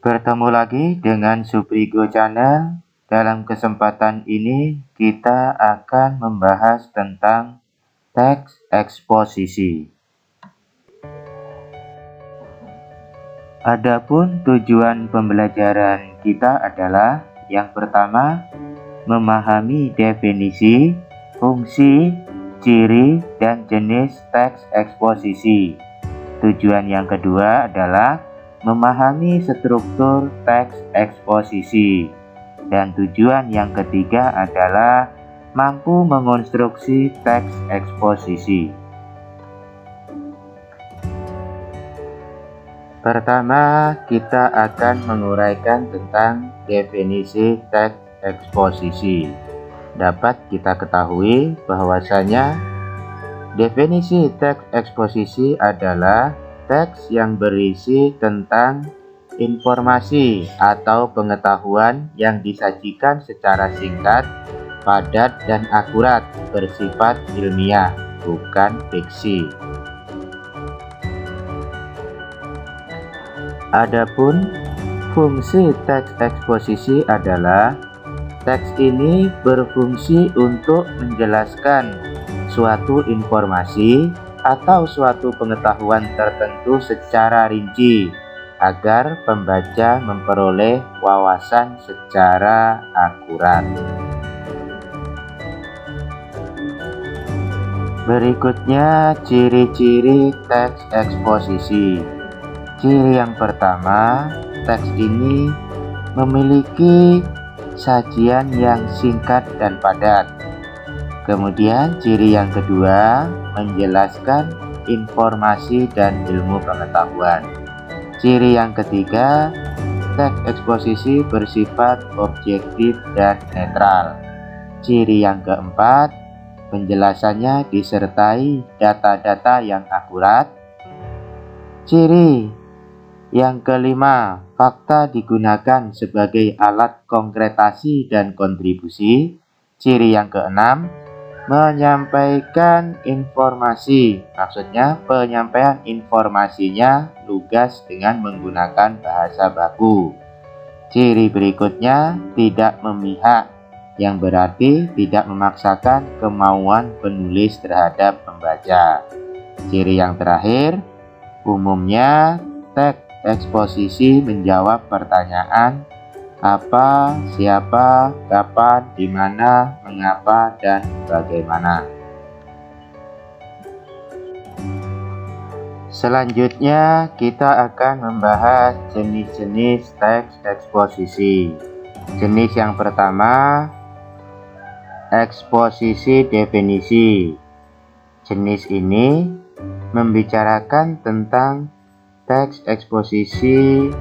Bertemu lagi dengan Suprigo Channel. Dalam kesempatan ini kita akan membahas tentang teks eksposisi. Adapun tujuan pembelajaran kita adalah yang pertama, memahami definisi, fungsi, ciri, dan jenis teks eksposisi. Tujuan yang kedua adalah memahami struktur teks eksposisi. Dan tujuan yang ketiga adalah mampu mengonstruksi teks eksposisi. Pertama, kita akan menguraikan tentang definisi teks eksposisi. Dapat kita ketahui bahwasanya definisi teks eksposisi adalah teks yang berisi tentang informasi atau pengetahuan yang disajikan secara singkat, padat, dan akurat, bersifat ilmiah, bukan fiksi. Adapun fungsi teks eksposisi adalah teks ini berfungsi untuk menjelaskan suatu informasi atau suatu pengetahuan tertentu secara rinci agar pembaca memperoleh wawasan secara akurat. Berikutnya, ciri-ciri teks eksposisi. Ciri yang pertama, teks ini memiliki sajian yang singkat dan padat. Kemudian ciri yang kedua, menjelaskan informasi dan ilmu pengetahuan. Ciri yang ketiga, teks eksposisi bersifat objektif dan netral. Ciri yang keempat, penjelasannya disertai data-data yang akurat. Ciri yang kelima, fakta digunakan sebagai alat konkretasi dan kontribusi. Ciri yang keenam, menyampaikan informasi, maksudnya penyampaian informasinya lugas dengan menggunakan bahasa baku. Ciri berikutnya, tidak memihak, yang berarti tidak memaksakan kemauan penulis terhadap pembaca. Ciri yang terakhir, umumnya teks eksposisi menjawab pertanyaan apa, siapa, kapan, di mana, mengapa, dan bagaimana. Selanjutnya kita akan membahas jenis-jenis teks eksposisi. Jenis yang pertama, eksposisi definisi. Jenis ini membicarakan tentang teks eksposisi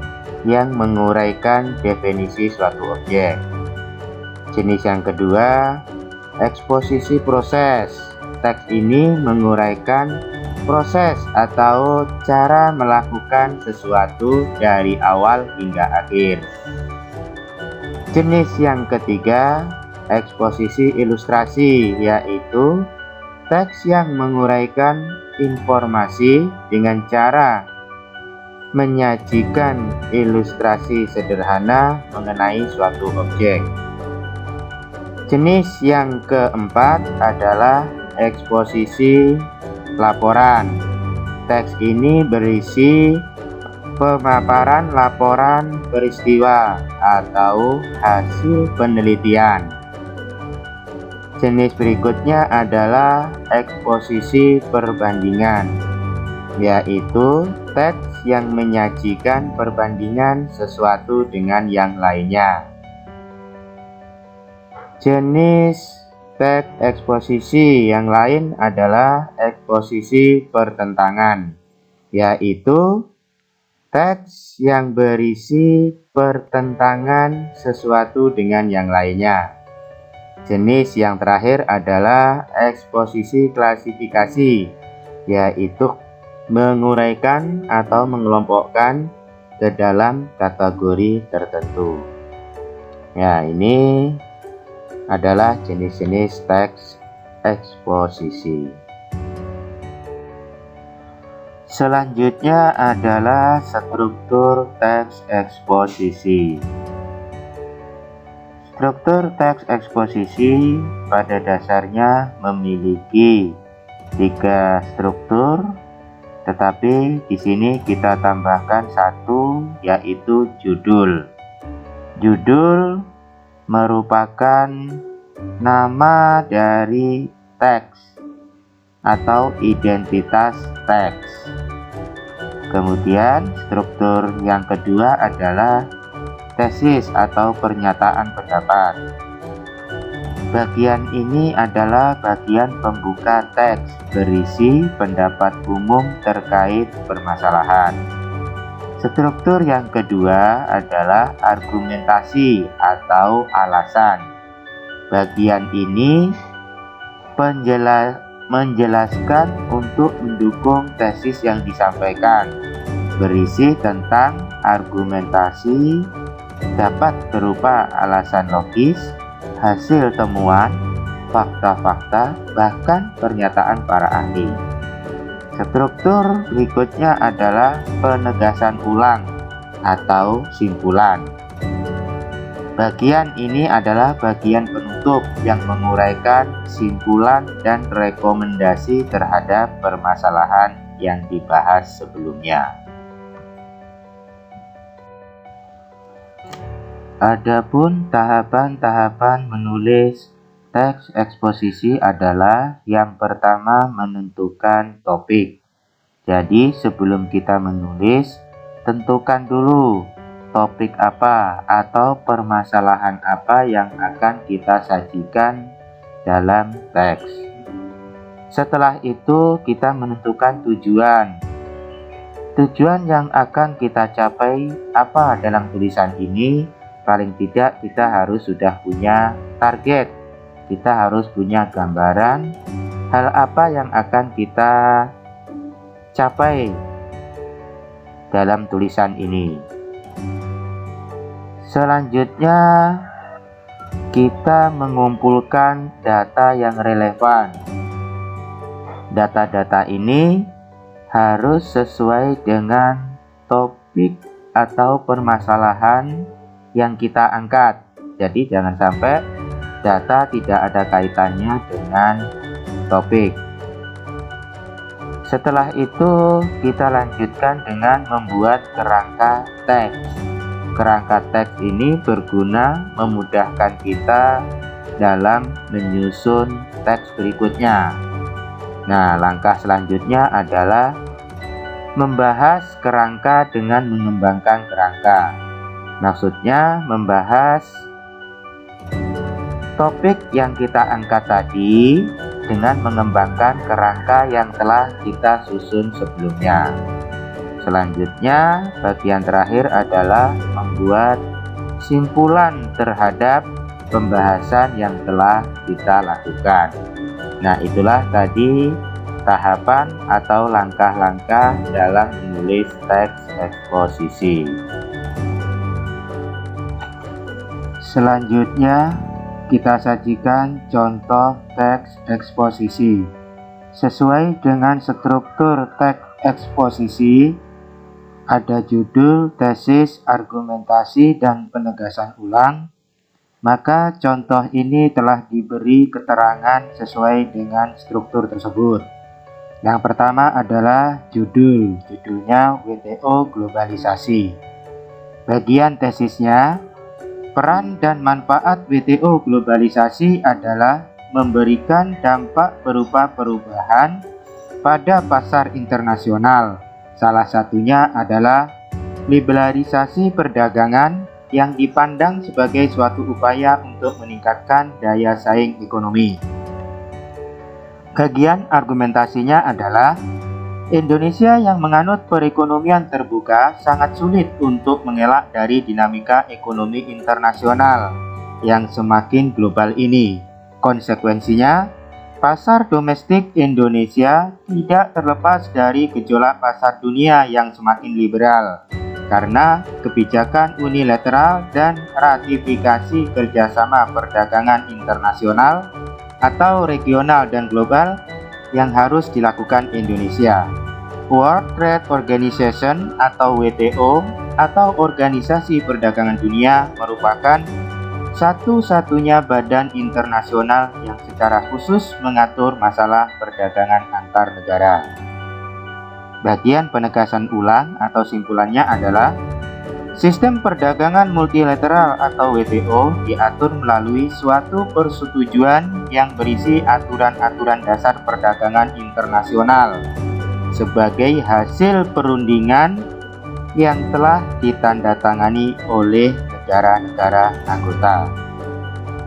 yang menguraikan definisi suatu objek. Jenis yang kedua, eksposisi proses. Teks ini menguraikan proses atau cara melakukan sesuatu dari awal hingga akhir. Jenis yang ketiga, eksposisi ilustrasi, yaitu teks yang menguraikan informasi dengan cara menyajikan ilustrasi sederhana mengenai suatu objek. Jenis yang keempat adalah eksposisi laporan. Teks ini berisi pemaparan laporan peristiwa atau hasil penelitian. Jenis berikutnya adalah eksposisi perbandingan, yaitu teks yang menyajikan perbandingan sesuatu dengan yang lainnya. Jenis teks eksposisi yang lain adalah eksposisi pertentangan, yaitu teks yang berisi pertentangan sesuatu dengan yang lainnya. Jenis yang terakhir adalah eksposisi klasifikasi, yaitu menguraikan atau mengelompokkan ke dalam kategori tertentu. Ya, ini adalah jenis-jenis teks eksposisi. Selanjutnya adalah struktur teks eksposisi. Struktur teks eksposisi pada dasarnya memiliki 3 struktur, tetapi di sini kita tambahkan satu, yaitu judul. Judul merupakan nama dari teks atau identitas teks. Kemudian struktur yang kedua adalah tesis atau pernyataan pendapat. Bagian ini adalah bagian pembuka teks berisi pendapat umum terkait permasalahan. Struktur yang kedua adalah argumentasi atau alasan. Bagian ini menjelaskan untuk mendukung tesis yang disampaikan, berisi tentang argumentasi, dapat berupa alasan logis, hasil temuan, fakta-fakta, bahkan pernyataan para ahli. Struktur berikutnya adalah penegasan ulang atau simpulan. Bagian ini adalah bagian penutup yang menguraikan simpulan dan rekomendasi terhadap permasalahan yang dibahas sebelumnya. Adapun tahapan-tahapan menulis teks eksposisi adalah yang pertama menentukan topik. Jadi sebelum kita menulis, tentukan dulu topik apa atau permasalahan apa yang akan kita sajikan dalam teks. Setelah itu kita menentukan tujuan. Tujuan yang akan kita capai apa dalam tulisan ini. Paling tidak kita harus sudah punya target. Kita harus punya gambaran hal apa yang akan kita capai dalam tulisan ini. Selanjutnya kita mengumpulkan data yang relevan. Data-data ini harus sesuai dengan topik atau permasalahan yang kita angkat. Jadi jangan sampai data tidak ada kaitannya dengan topik. Setelah itu kita lanjutkan dengan membuat kerangka teks. Kerangka teks ini berguna memudahkan kita dalam menyusun teks berikutnya. Nah, langkah selanjutnya adalah membahas kerangka dengan mengembangkan kerangka. Maksudnya membahas topik yang kita angkat tadi dengan mengembangkan kerangka yang telah kita susun sebelumnya. Selanjutnya, bagian terakhir adalah membuat simpulan terhadap pembahasan yang telah kita lakukan. Nah, itulah tadi tahapan atau langkah-langkah dalam menulis teks eksposisi. Selanjutnya, kita sajikan contoh teks eksposisi. Sesuai dengan struktur teks eksposisi, ada judul, tesis, argumentasi, dan penegasan ulang. Maka contoh ini telah diberi keterangan sesuai dengan struktur tersebut. Yang pertama adalah judul. Judulnya WTO Globalisasi. Bagian tesisnya, peran dan manfaat WTO globalisasi adalah memberikan dampak berupa perubahan pada pasar internasional. Salah satunya adalah liberalisasi perdagangan yang dipandang sebagai suatu upaya untuk meningkatkan daya saing ekonomi. Bagian argumentasinya adalah Indonesia yang menganut perekonomian terbuka sangat sulit untuk mengelak dari dinamika ekonomi internasional yang semakin global ini. Konsekuensinya, pasar domestik Indonesia tidak terlepas dari gejolak pasar dunia yang semakin liberal karena kebijakan unilateral dan ratifikasi kerjasama perdagangan internasional atau regional dan global yang harus dilakukan Indonesia. World Trade Organization atau WTO atau Organisasi Perdagangan Dunia merupakan satu-satunya badan internasional yang secara khusus mengatur masalah perdagangan antar negara. Bagian penegasan ulang atau simpulannya adalah sistem perdagangan multilateral atau WTO diatur melalui suatu persetujuan yang berisi aturan-aturan dasar perdagangan internasional sebagai hasil perundingan yang telah ditandatangani oleh negara-negara anggota.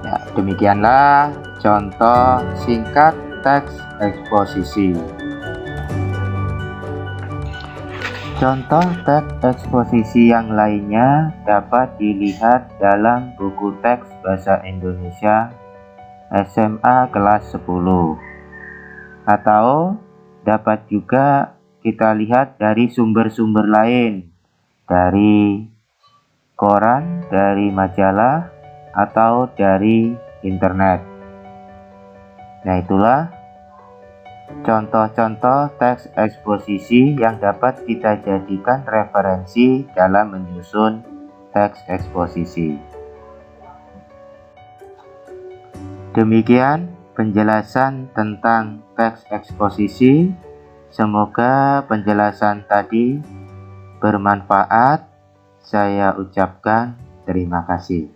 Ya, demikianlah contoh singkat teks eksposisi. Contoh teks eksposisi yang lainnya dapat dilihat dalam buku teks bahasa Indonesia SMA kelas 10 atau dapat juga kita lihat dari sumber-sumber lain, dari koran, dari majalah, atau dari internet. Nah, itulah contoh-contoh teks eksposisi yang dapat kita jadikan referensi dalam menyusun teks eksposisi. Demikian penjelasan tentang teks eksposisi. Semoga penjelasan tadi bermanfaat. Saya ucapkan terima kasih.